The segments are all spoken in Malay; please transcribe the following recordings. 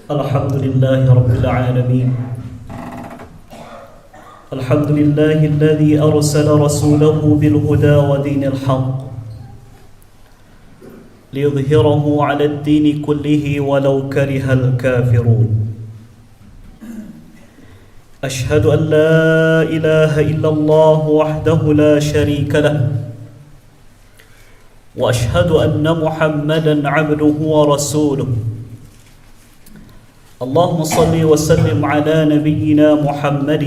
الحمد لله رب العالمين. الحمد لله الذي أرسل رسوله بالهدى ودين الحق ليظهره على الدين كله ولو كره الكافرون. أشهد أن لا إله إلا الله وحده لا شريك له، وأشهد أن محمدا عبده ورسوله. اللهم صل وسلم على نبينا محمد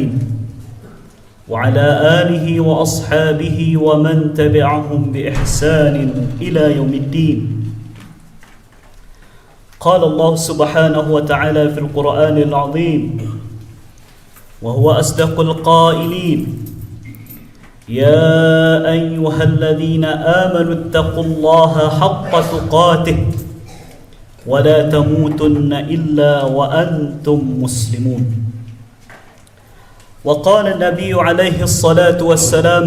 وعلى آله وأصحابه ومن تبعهم بإحسان إلى يوم الدين. قال الله سبحانه وتعالى في القرآن العظيم وهو أصدق القائلين: يا أيها الذين آمنوا اتقوا الله حق تقاته ولا تموتن إلا وأنتم مسلمون. وقال النبي عليه الصلاة والسلام: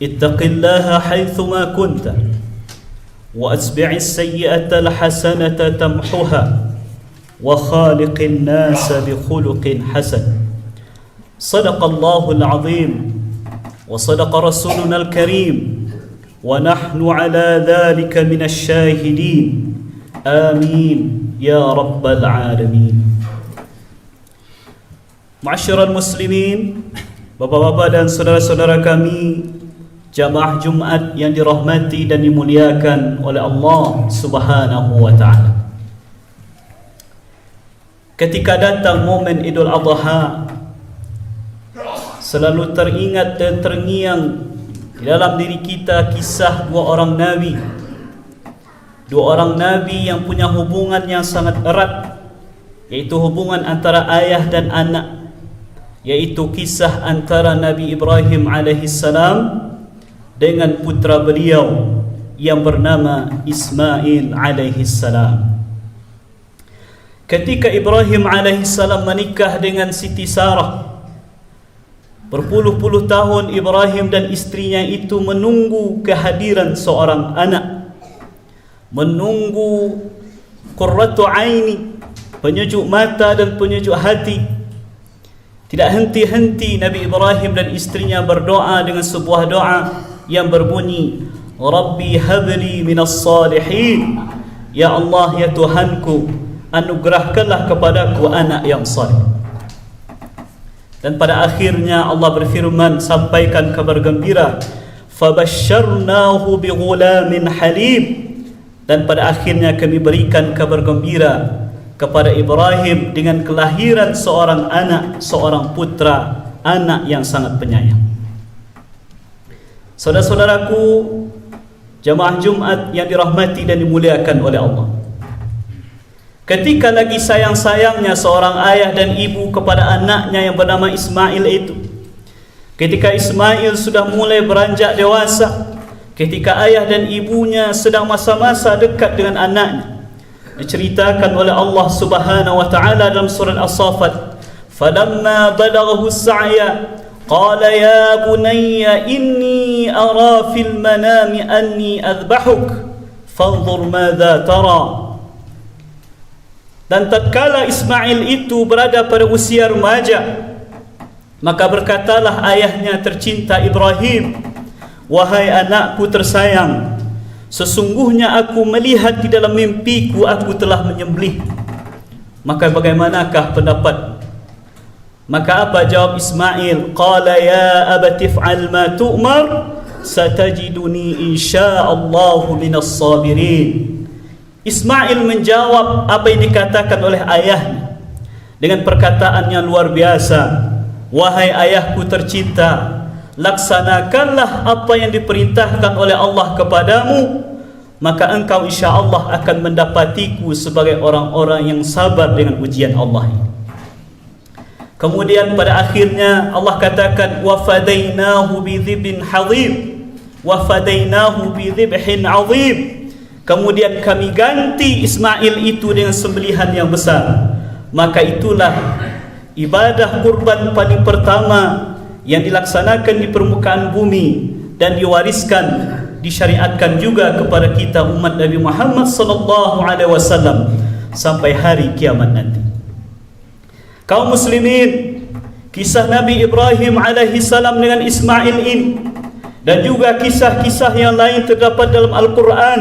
اتق الله حيثما كنت وأتبع السيئة الحسنة تمحها وخالق الناس بخلق حسن. صدق الله العظيم وصدق رسولنا الكريم ونحن على ذلك من الشاهدين. آمين يا رب العالمين. Ma'asyiral muslimin, bapak-bapak dan saudara-saudara kami, jamaah Jumat yang dirahmati dan dimuliakan oleh Allah Subhanahu wa taala. Ketika datang momen Idul Adha, selalu teringat dan terngiang di dalam diri kita kisah dua orang nabi. Dua orang nabi yang punya hubungan yang sangat erat, yaitu hubungan antara ayah dan anak, yaitu kisah antara Nabi Ibrahim alaihissalam dengan putra beliau yang bernama Ismail alaihissalam. Ketika Ibrahim alaihissalam menikah dengan Siti Sarah, berpuluh-puluh tahun Ibrahim dan istrinya itu menunggu kehadiran seorang anak, menunggu qurratu aini, penyejuk mata dan penyejuk hati. Tidak henti-henti Nabi Ibrahim dan istrinya berdoa dengan sebuah doa yang berbunyi, Rabbi habli minas salihin. Ya Allah, ya Tuhanku, anugerahkanlah kepadaku anak yang saleh. Dan pada akhirnya Allah berfirman, sampaikan kabar gembira, fabasyarnahu bighulamin halim. Dan pada akhirnya kami berikan kabar gembira kepada Ibrahim dengan kelahiran seorang anak, seorang putra, anak yang sangat penyayang. Saudara-saudaraku, jamaah Jumat yang dirahmati dan dimuliakan oleh Allah, ketika lagi sayang-sayangnya seorang ayah dan ibu kepada anaknya yang bernama Ismail itu, ketika Ismail sudah mulai beranjak dewasa, ketika ayah dan ibunya sedang masa-masa dekat dengan anaknya, diceritakan oleh Allah Subhanahu wa taala dalam surah As-Saffat, falamma balaghahu as-sa'ya qala ya bunayya inni ara fil manami anni adhbahuk fanzur madza tara. Dan tatkala Ismail itu berada pada usia remaja, maka berkatalah ayahnya tercinta Ibrahim, wahai anakku tersayang, sesungguhnya aku melihat di dalam mimpiku aku telah menyembelih. Maka bagaimanakah pendapat? Maka apa jawab Ismail? Qala ya abati if'al ma tu'mar satajiduni insyaallahu minas sabirin. Ismail menjawab apa yang dikatakan oleh ayahnya dengan perkataan yang luar biasa. Wahai ayahku tercinta, laksanakanlah apa yang diperintahkan oleh Allah kepadamu, maka engkau insya-Allah akan mendapatiku sebagai orang-orang yang sabar dengan ujian Allah. Kemudian pada akhirnya Allah katakan, wa fadainahu bidzibhin hadzim, wa fadainahu bidzibhin azim. Kemudian kami ganti Ismail itu dengan sembelihan yang besar. Maka itulah ibadah kurban paling pertama yang dilaksanakan di permukaan bumi dan diwariskan, disyariatkan juga kepada kita umat Nabi Muhammad sallallahu alaihi wasallam sampai hari kiamat nanti. Kaum muslimin, kisah Nabi Ibrahim alaihi salam dengan Ismail ini dan juga kisah-kisah yang lain terdapat dalam Al-Quran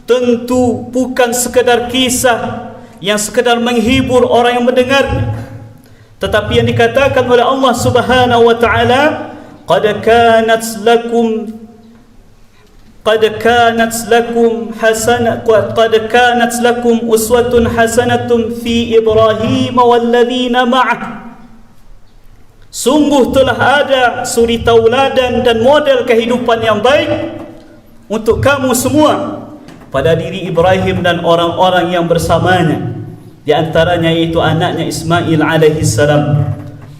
tentu bukan sekadar kisah yang sekadar menghibur orang yang mendengarnya, tetapi yang dikatakan oleh Allah Subhanahu wa taala, qad kanat lakum uswatun hasanatun fi Ibrahim walladzina ma'ah. Sungguh telah ada suri tauladan dan model kehidupan yang baik untuk kamu semua pada diri Ibrahim dan orang-orang yang bersamanya, di antaranya yaitu anaknya Ismail alaihi salam.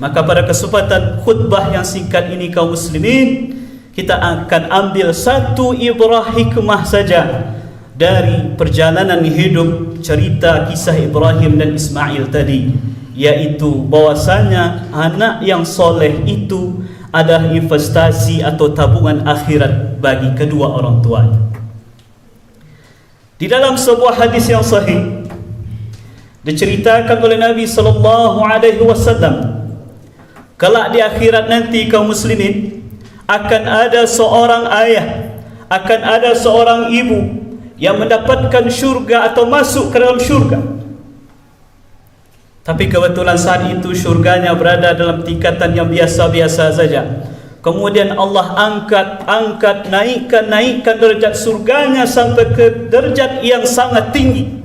Maka pada kesempatan khutbah yang singkat ini kaum muslimin, kita akan ambil satu ibrah hikmah saja dari perjalanan hidup cerita kisah Ibrahim dan Ismail tadi, yaitu bahwasanya anak yang soleh itu adalah investasi atau tabungan akhirat bagi kedua orang tuanya. Di dalam sebuah hadis yang sahih diceritakan oleh Nabi sallallahu alaihi wasallam, kelak di akhirat nanti kaum muslimin akan ada seorang ayah, akan ada seorang ibu yang mendapatkan syurga atau masuk ke dalam syurga. Tapi kebetulan saat itu syurganya berada dalam tingkatan yang biasa-biasa saja. Kemudian Allah angkat, naikkan derajat surganya sampai ke derajat yang sangat tinggi.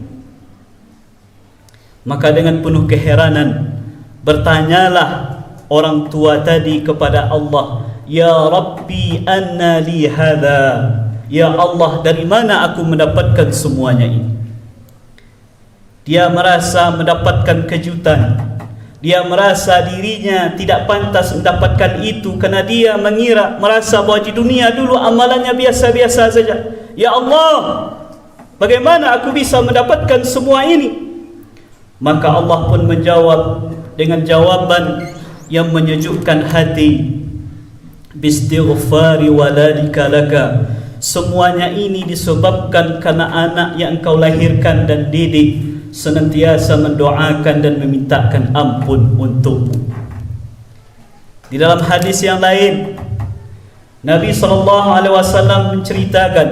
Maka dengan penuh keheranan bertanyalah orang tua tadi kepada Allah, Ya Rabbi anna li hadha, Ya Allah, dari mana aku mendapatkan semuanya ini? Dia merasa mendapatkan kejutan. Dia merasa dirinya tidak pantas mendapatkan itu kerana dia merasa bahawa di dunia dulu amalannya biasa-biasa saja. Ya Allah, bagaimana aku bisa mendapatkan semua ini? Maka Allah pun menjawab dengan jawaban yang menyejukkan hati. Bistighfari waladika laka. Semuanya ini disebabkan karena anak yang engkau lahirkan dan didik senantiasa mendoakan dan memintakan ampun untukmu. Di dalam hadis yang lain, Nabi SAW menceritakan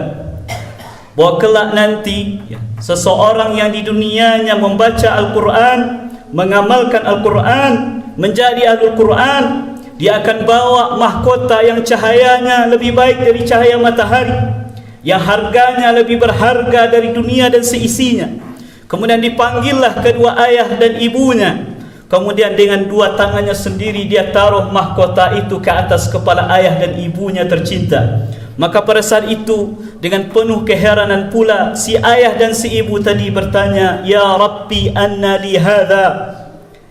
bahawa kelak nanti seseorang yang di dunianya membaca Al-Quran, mengamalkan Al-Quran, menjadi Ahlul Quran, dia akan bawa mahkota yang cahayanya lebih baik dari cahaya matahari, yang harganya lebih berharga dari dunia dan seisinya. Kemudian dipanggillah kedua ayah dan ibunya. Kemudian dengan dua tangannya sendiri dia taruh mahkota itu ke atas kepala ayah dan ibunya tercinta. Maka pada saat itu dengan penuh keheranan pula si ayah dan si ibu tadi bertanya, Ya Rabbi anna li hadha,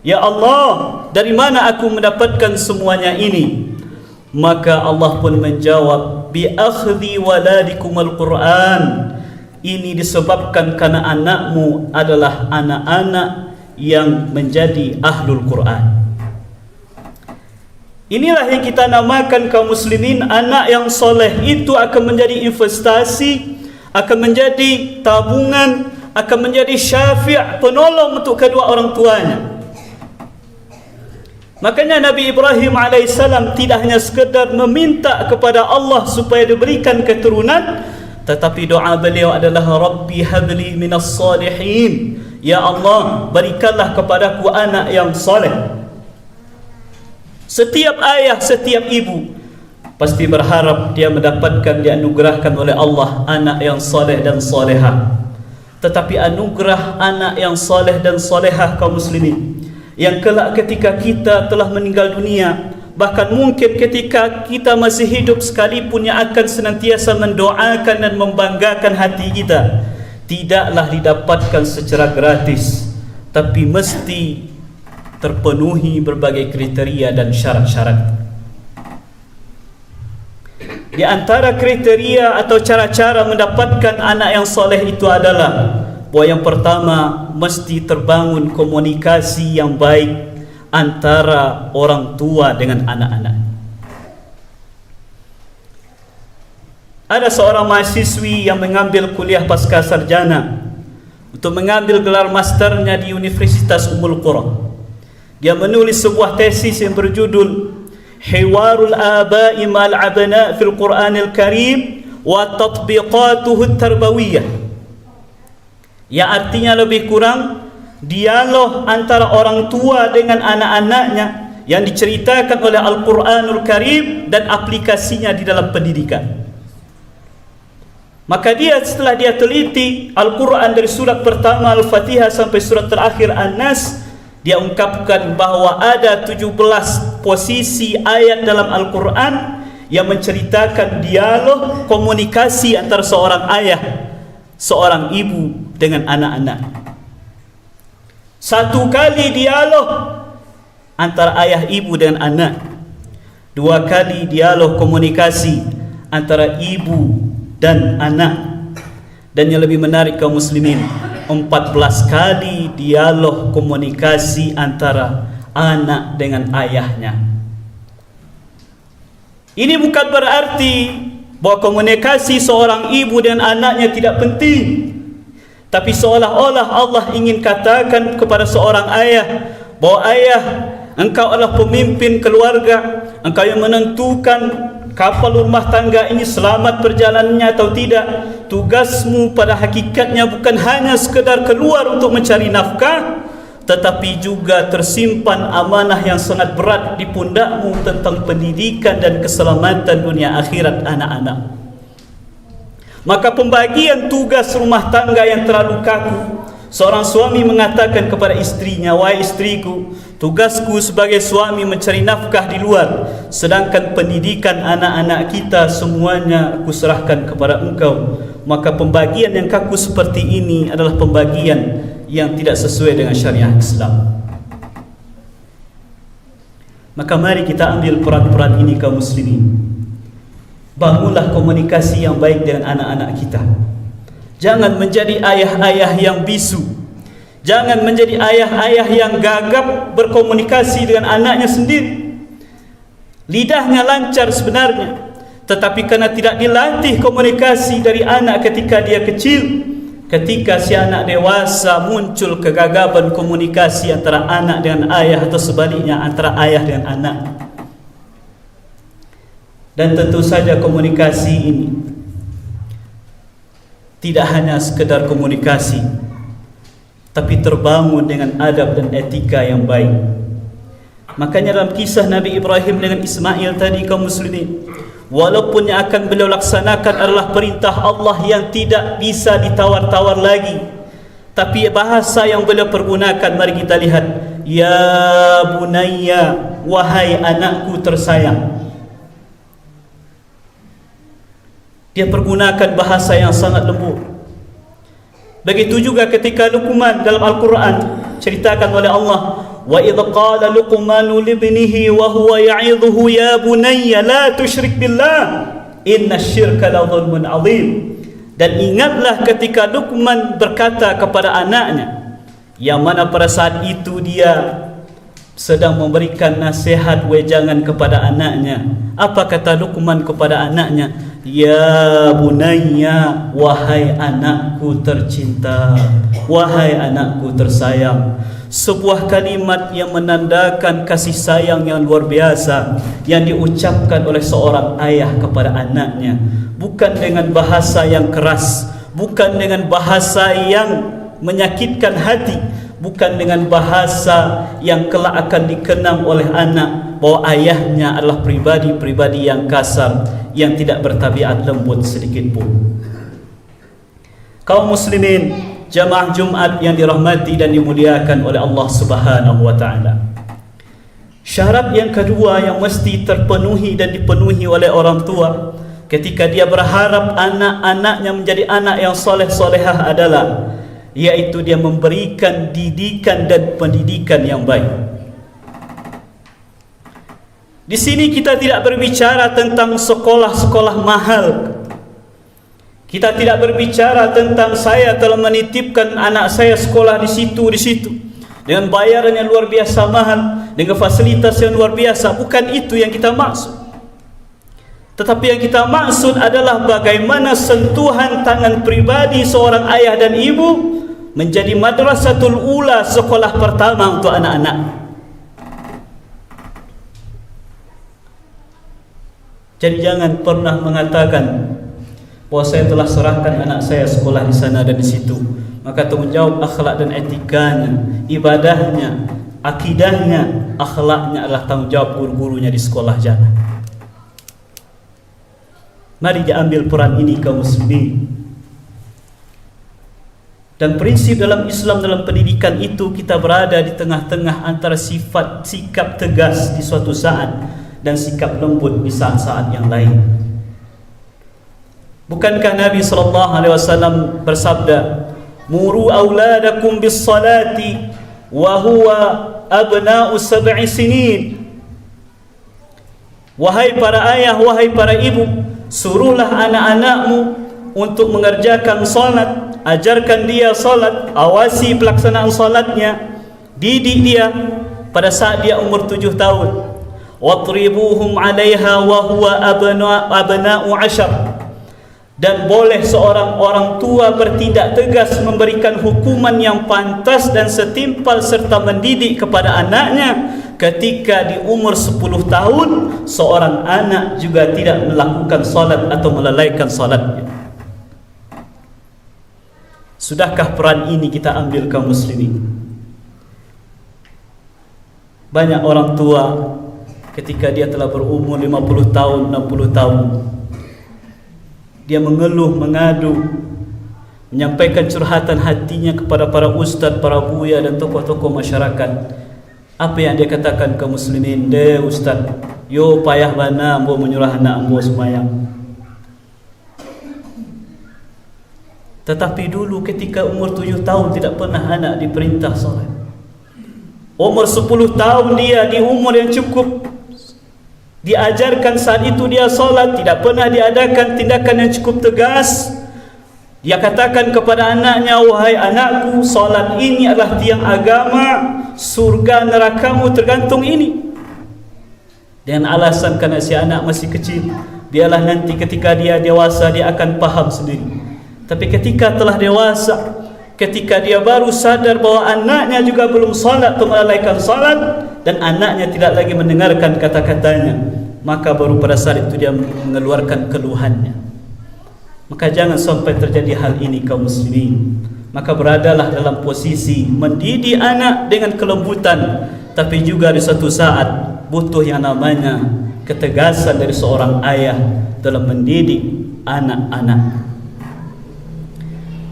Ya Allah, dari mana aku mendapatkan semuanya ini? Maka Allah pun menjawab, Bi akhdhi waladikumul Quran. Ini disebabkan karena anakmu adalah anak-anak yang menjadi Ahlul Quran. Inilah yang kita namakan kaum muslimin, anak yang soleh itu akan menjadi investasi, akan menjadi tabungan, akan menjadi syafi' penolong untuk kedua orang tuanya. Makanya Nabi Ibrahim alaihissalam tidak hanya sekadar meminta kepada Allah supaya diberikan keturunan, tetapi doa beliau adalah Rabbi habli minas salihin, Ya Allah, berikanlah kepadaku anak yang soleh. Setiap ayah, setiap ibu pasti berharap dia mendapatkan, dianugerahkan oleh Allah anak yang soleh dan solehah. Tetapi anugerah anak yang soleh dan solehah kaum muslimin, yang kelak ketika kita telah meninggal dunia, bahkan mungkin ketika kita masih hidup sekalipun, yang akan senantiasa mendoakan dan membanggakan hati kita, tidaklah didapatkan secara gratis, tapi mesti terpenuhi berbagai kriteria dan syarat-syarat. Di antara kriteria atau cara-cara mendapatkan anak yang soleh itu adalah bahwa yang pertama, mesti terbangun komunikasi yang baik antara orang tua dengan anak-anak. Ada seorang mahasiswi yang mengambil kuliah pasca sarjana. untuk mengambil gelar masternya di Universitas Ummul Qura. Dia menulis sebuah tesis yang berjudul Hiwarul Aba'i Ma'al Abna' fil Qur'anil Karim wa Tatbiqatuhu Tarbawiyah, yang artinya lebih kurang dialog antara orang tua dengan anak-anaknya yang diceritakan oleh Al-Quranul Karim dan aplikasinya di dalam pendidikan. Maka setelah dia teliti Al-Quran dari surat pertama Al-Fatihah sampai surat terakhir An-Nas, dia ungkapkan bahawa ada 17 posisi ayat dalam Al-Quran yang menceritakan dialog komunikasi antara seorang ayah, seorang ibu dengan anak-anak. 1 kali dialog antara ayah ibu dengan anak, 2 kali dialog komunikasi antara ibu dan anak, dan yang lebih menarik kaum muslimin, 14 kali dialog komunikasi antara anak dengan ayahnya. Ini bukan berarti bahwa komunikasi seorang ibu dan anaknya tidak penting, tapi seolah-olah Allah ingin katakan kepada seorang ayah bahwa ayah, engkau adalah pemimpin keluarga, engkau yang menentukan kapal rumah tangga ini selamat perjalanannya atau tidak. Tugasmu pada hakikatnya bukan hanya sekedar keluar untuk mencari nafkah, tetapi juga tersimpan amanah yang sangat berat di pundakmu tentang pendidikan dan keselamatan dunia akhirat anak-anak. Maka pembagian tugas rumah tangga yang terlalu kaku, seorang suami mengatakan kepada istrinya, wahai istriku, tugasku sebagai suami mencari nafkah di luar, sedangkan pendidikan anak-anak kita semuanya aku serahkan kepada engkau. Maka pembagian yang kaku seperti ini adalah pembagian yang tidak sesuai dengan syariat Islam. Maka mari kita ambil peran-peran ini kaum muslimin. Bangunlah komunikasi yang baik dengan anak-anak kita. Jangan menjadi ayah-ayah yang bisu. Jangan menjadi ayah-ayah yang gagap berkomunikasi dengan anaknya sendiri. Lidahnya lancar sebenarnya, tetapi karena tidak dilatih komunikasi dari anak ketika dia kecil, ketika si anak dewasa muncul kegagapan komunikasi antara anak dengan ayah atau sebaliknya antara ayah dengan anak. Dan tentu saja komunikasi ini tidak hanya sekedar komunikasi, tapi terbangun dengan adab dan etika yang baik. Makanya dalam kisah Nabi Ibrahim dengan Ismail tadi kaum muslimin, walaupun yang akan beliau laksanakan adalah perintah Allah yang tidak bisa ditawar-tawar lagi, tapi bahasa yang beliau pergunakan, mari kita lihat, ya bunayya, wahai anakku tersayang. Dia pergunakan bahasa yang sangat lembut. Begitu juga ketika Luqman dalam Al-Quran ceritakan oleh Allah, wa idh qala Luqmanu libnihi wa huwa ya'idhuhu ya bunayya la tusyrik billah inna syirka la dhulmun azim. Dan ingatlah ketika Luqman berkata kepada anaknya, yang mana pada saat itu dia sedang memberikan nasihat wejangan kepada anaknya. Apa kata Luqman kepada anaknya? Ya bunayya, wahai anakku tercinta, wahai anakku tersayang. Sebuah kalimat yang menandakan kasih sayang yang luar biasa yang diucapkan oleh seorang ayah kepada anaknya, bukan dengan bahasa yang keras, bukan dengan bahasa yang menyakitkan hati, bukan dengan bahasa yang kelak akan dikenang oleh anak bahwa ayahnya adalah pribadi-pribadi yang kasar, yang tidak bertabiat lembut sedikit pun. Kaum muslimin, jamaah Jumat yang dirahmati dan dimuliakan oleh Allah Subhanahu wa taala. Syarat yang kedua yang mesti terpenuhi dan dipenuhi oleh orang tua ketika dia berharap anak-anaknya menjadi anak yang soleh-solehah adalah, yaitu dia memberikan didikan dan pendidikan yang baik. Di sini kita tidak berbicara tentang sekolah-sekolah mahal. Kita tidak berbicara tentang saya telah menitipkan anak saya sekolah di situ dengan bayaran yang luar biasa mahal, dengan fasilitas yang luar biasa. Bukan itu yang kita maksud. Tetapi yang kita maksud adalah bagaimana sentuhan tangan pribadi seorang ayah dan ibu menjadi madrasatul ula, sekolah pertama untuk anak-anak. Jadi jangan pernah mengatakan bahwa saya telah serahkan anak saya sekolah di sana dan di situ, maka tanggungjawab akhlak dan etikanya, ibadahnya, akidahnya, akhlaknya adalah tanggungjawab guru-gurunya di sekolah jangan. Mari diambil peran ini kaum muslimin. Dan prinsip dalam Islam, dalam pendidikan itu, kita berada di tengah-tengah antara sikap tegas di suatu saat dan sikap lembut di saat-saat yang lain. Bukankah Nabi SAW bersabda, "Muru auladakum bis salati wa huwa abna'u 7 sinin." Wahai para ayah, wahai para ibu, suruhlah anak-anakmu untuk mengerjakan salat, ajarkan dia salat, awasi pelaksanaan salatnya, didik dia pada saat dia umur 7 tahun. Watribuhum 'alaiha wa huwa abna'u 10. Dan boleh seorang orang tua bertindak tegas memberikan hukuman yang pantas dan setimpal serta mendidik kepada anaknya ketika di umur 10 tahun seorang anak juga tidak melakukan salat atau melalaikan salatnya. Sudahkah peran ini kita ambil kaum muslimin? Banyak orang tua ketika dia telah berumur 50 tahun, 60 tahun, dia mengeluh, mengadu, menyampaikan curhatan hatinya kepada para ustaz, para buya dan tokoh-tokoh masyarakat. Apa yang dia katakan ke muslimin? "De ustaz, yo payah bana ambo menyuruh anak ambo semayang." Tetapi dulu ketika umur 7 tahun tidak pernah anak diperintah salat. Umur 10 tahun dia di umur yang cukup diajarkan, saat itu dia solat, tidak pernah diadakan tindakan yang cukup tegas. Dia katakan kepada anaknya, "Wahai anakku, solat ini adalah tiang agama, surga nerakamu tergantung ini." Dengan alasan karena si anak masih kecil, biarlah nanti ketika dia dewasa dia akan paham sendiri. Tapi ketika telah dewasa, ketika dia baru sadar bahwa anaknya juga belum solat atau melalaikan solat, dan anaknya tidak lagi mendengarkan kata-katanya, maka baru pada saat itu dia mengeluarkan keluhannya. Maka jangan sampai terjadi hal ini kaum muslimin. Maka beradalah dalam posisi mendidik anak dengan kelembutan, tapi juga di suatu saat butuh yang namanya ketegasan dari seorang ayah dalam mendidik anak-anak.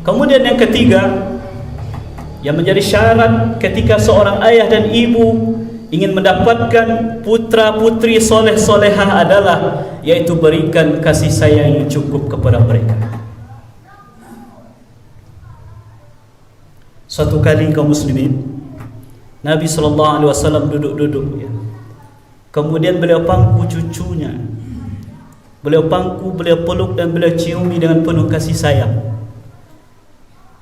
Kemudian yang ketiga, yang menjadi syarat ketika seorang ayah dan ibu ingin mendapatkan putra putri soleh solehah adalah yaitu berikan kasih sayang yang cukup kepada mereka. Suatu kali kaum muslimin, Nabi SAW duduk-duduk, ya. Kemudian beliau pangku cucunya, beliau pangku, beliau peluk dan beliau ciumi dengan penuh kasih sayang.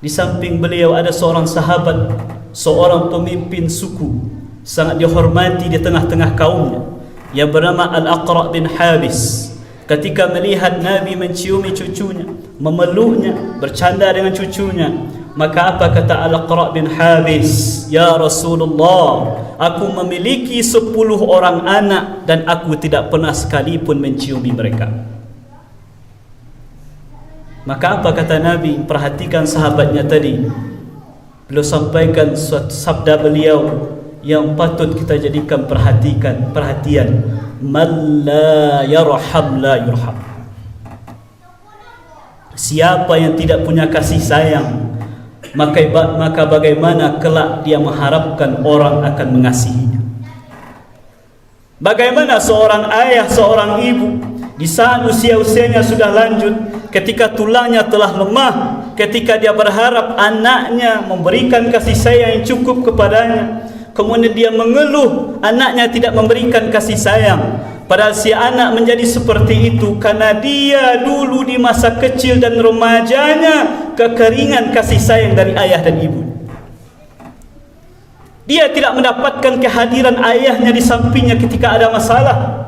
Di samping beliau ada seorang sahabat, seorang pemimpin suku, sangat dihormati di tengah-tengah kaumnya, yang bernama Al-Aqra' bin Habis. Ketika melihat Nabi menciumi cucunya, memeluknya, bercanda dengan cucunya, maka apa kata Al-Aqra' bin Habis? "Ya Rasulullah, aku memiliki 10 orang anak dan aku tidak pernah sekalipun menciumi mereka." Maka apa kata Nabi? Perhatikan sahabatnya tadi. Beliau sampaikan suatu sabda beliau yang patut kita jadikan perhatian. "Man la yarham la yurham." Siapa yang tidak punya kasih sayang, maka bagaimana kelak dia mengharapkan orang akan mengasihinya? Bagaimana seorang ayah, seorang ibu di saat usia-usianya sudah lanjut, ketika tulangnya telah lemah, ketika dia berharap anaknya memberikan kasih sayang yang cukup kepadanya, kemudian dia mengeluh anaknya tidak memberikan kasih sayang, padahal si anak menjadi seperti itu karena dia dulu di masa kecil dan remajanya kekeringan kasih sayang dari ayah dan ibu. Dia tidak mendapatkan kehadiran ayahnya di sampingnya ketika ada masalah.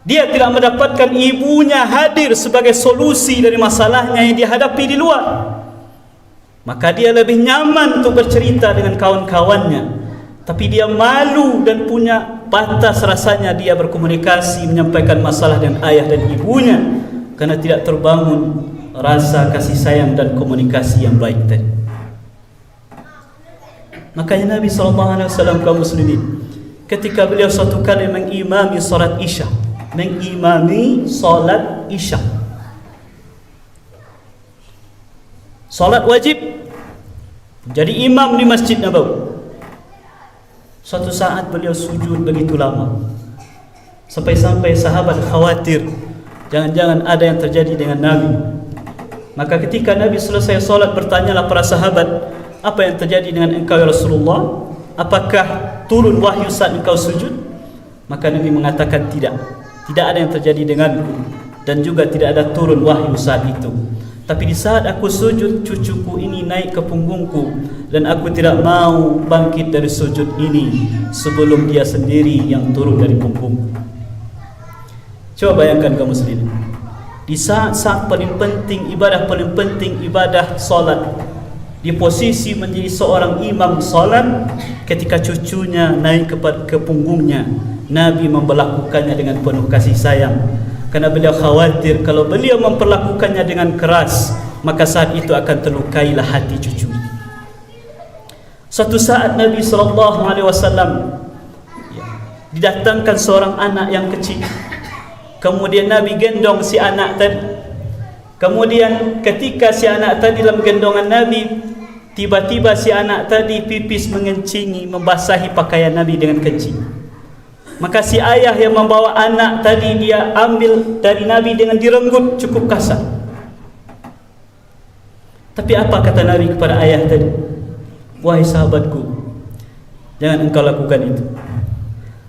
Dia tidak mendapatkan ibunya hadir sebagai solusi dari masalahnya yang dihadapi di luar. maka dia lebih nyaman untuk bercerita dengan kawan-kawannya. Tapi dia malu dan punya batas rasanya dia berkomunikasi, menyampaikan masalah dengan ayah dan ibunya, karena tidak terbangun rasa kasih sayang dan komunikasi yang baik tadi. Makanya Nabi SAW kaum muslimin, ketika beliau suatu kali mengimami salat Isya, salat wajib, jadi imam di Masjid Nabawi. Suatu saat beliau sujud begitu lama, sampai-sampai sahabat khawatir jangan-jangan ada yang terjadi dengan Nabi. Maka ketika Nabi selesai salat, bertanyalah para sahabat, apa yang terjadi dengan engkau ya Rasulullah? Apakah turun wahyu saat engkau sujud? Maka Nabi mengatakan tidak ada yang terjadi denganku, dan juga tidak ada turun wahyu saat itu. Tapi di saat aku sujud, cucuku ini naik ke punggungku, dan aku tidak mau bangkit dari sujud ini sebelum dia sendiri yang turun dari punggungku. Coba bayangkan kaum muslimin, di saat paling penting, ibadah paling penting, ibadah solat, di posisi menjadi seorang imam solat, ketika cucunya naik ke punggungnya, Nabi memperlakukannya dengan penuh kasih sayang, karena beliau khawatir kalau beliau memperlakukannya dengan keras, maka saat itu akan terlukailah hati cucu. Suatu saat Nabi SAW didatangkan seorang anak yang kecil. Kemudian Nabi gendong si anak tadi. Kemudian ketika si anak tadi dalam gendongan Nabi, tiba-tiba si anak tadi pipis mengencingi, membasahi pakaian Nabi dengan kencing. Maka si ayah yang membawa anak tadi, dia ambil dari Nabi dengan direnggut cukup kasar. Tapi apa kata Nabi kepada ayah tadi? Wahai sahabatku, jangan engkau lakukan itu,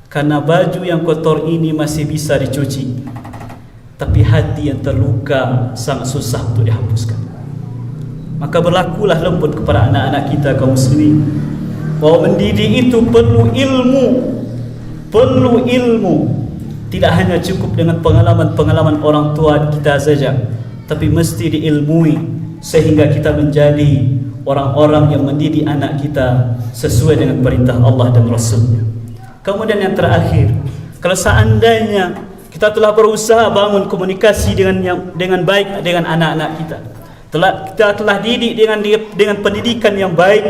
karena baju yang kotor ini masih bisa dicuci, tapi hati yang terluka sangat susah untuk dihapuskan. Maka berlakulah lembut kepada anak-anak kita kaum muslimin, bahwa mendidik itu perlu ilmu. Tidak hanya cukup dengan pengalaman-pengalaman orang tua kita saja, tapi mesti diilmui sehingga kita menjadi orang-orang yang mendidik anak kita sesuai dengan perintah Allah dan Rasul-Nya. Kemudian yang terakhir, kalau seandainya kita telah berusaha bangun komunikasi dengan baik dengan anak-anak kita, kita telah didik dengan pendidikan yang baik,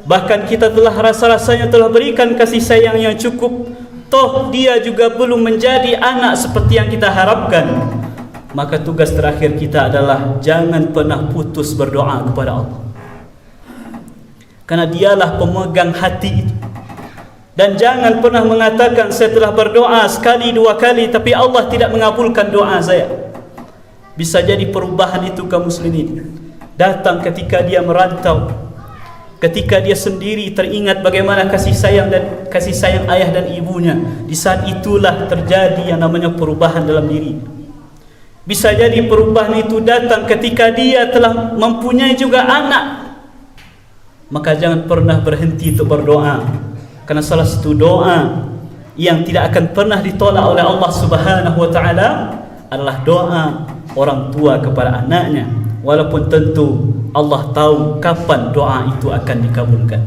bahkan kita telah rasa-rasanya telah berikan kasih sayang yang cukup, toh dia juga belum menjadi anak seperti yang kita harapkan, maka tugas terakhir kita adalah jangan pernah putus berdoa kepada Allah, karena dialah pemegang hati itu. Dan jangan pernah mengatakan saya telah berdoa sekali dua kali tapi Allah tidak mengabulkan doa saya. Bisa jadi perubahan itu kaum muslimin datang ketika dia merantau, ketika dia sendiri teringat bagaimana kasih sayang ayah dan ibunya. Di saat itulah terjadi yang namanya perubahan dalam diri. Bisa jadi perubahan itu datang ketika dia telah mempunyai juga anak. Maka jangan pernah berhenti untuk berdoa, karena salah satu doa yang tidak akan pernah ditolak oleh Allah Subhanahu wa taala adalah doa orang tua kepada anaknya, walaupun tentu Allah tahu kapan doa itu akan dikabulkan.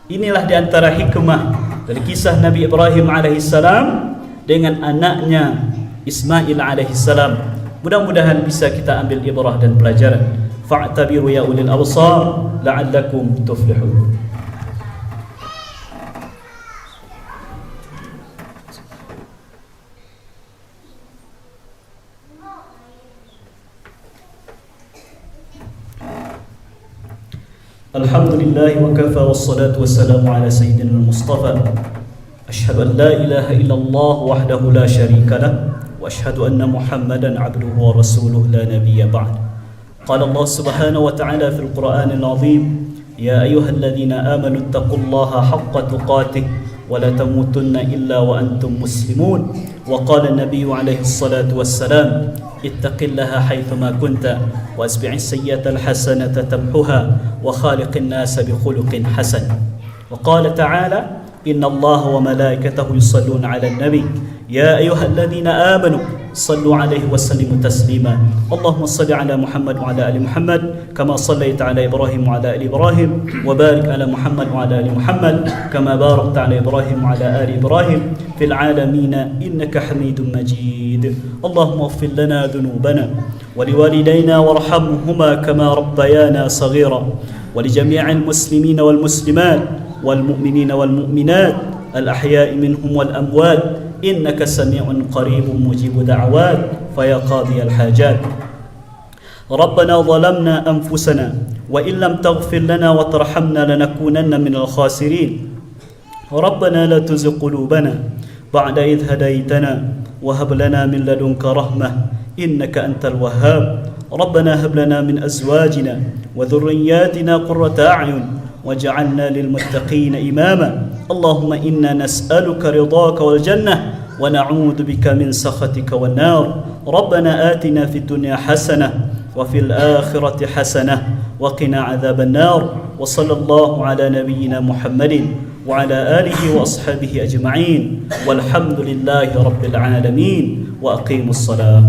Inilah di antara hikmah dari kisah Nabi Ibrahim alaihissalam dengan anaknya Ismail alaihissalam. Mudah-mudahan bisa kita ambil ibrah dan pelajaran. Fa'tabiru ya ulil absar la'allakum tuflihun. Alhamdulillah wa kafa wassalatu wassalamu ala sayyidina al-Mustafa. Ashhadu an la ilaha illallah wahdahu la syarika lah wa ashhadu anna Muhammadan abduhu wa rasuluhu la nabiyya ba'd. Qala Allah subhanahu wa ta'ala fil Qur'anil azim, ya ayyuhalladzina amanu taqullaha haqqa tuqatih wa la tamutunna illa wa antum muslimun. Wa qala an-nabiy alaihi salatu wassalam, ittaqillaha haitsuma kunta wa asbi'is sayyi'ata al-hasanata tamhuha wa khaliqin nasa bi khuluqin hasan. Wa qala ta'ala, إن الله وملائكته يصلون على النبي يا أيها الذين آمنوا صلوا عليه وسلموا تسليما اللهم صل على محمد وعلى آل محمد كما صليت على إبراهيم وعلى آل إبراهيم وبارك على محمد وعلى آل محمد كما باركت على إبراهيم وعلى آل إبراهيم في العالمين إنك حميد مجيد اللهم اغفر لنا ذنوبنا ولوالدينا وارحمهما كما ربيانا صغيرا ولجميع المسلمين والمسلمات والمؤمنين والمؤمنات الأحياء منهم والأموات إنك سميع قريب مجيب دعوات فيا قاضي الحاجات ربنا ظلمنا أنفسنا وإن لم تغفر لنا وترحمنا لنكونن من الخاسرين ربنا لا تزغ قلوبنا بعد إذ هديتنا وهب لنا من لدنك رحمة إنك أنت الوهاب ربنا هب لنا من أزواجنا وذرياتنا قرة أعين وجعلنا للمتقين إماما اللهم إنا نسألك رضاك والجنة ونعوذ بك من سخطك والنار ربنا آتنا في الدنيا حسنة وفي الآخرة حسنة وقنا عذاب النار وصلى الله على نبينا محمد وعلى آله وأصحابه أجمعين والحمد لله رب العالمين وأقيموا الصلاة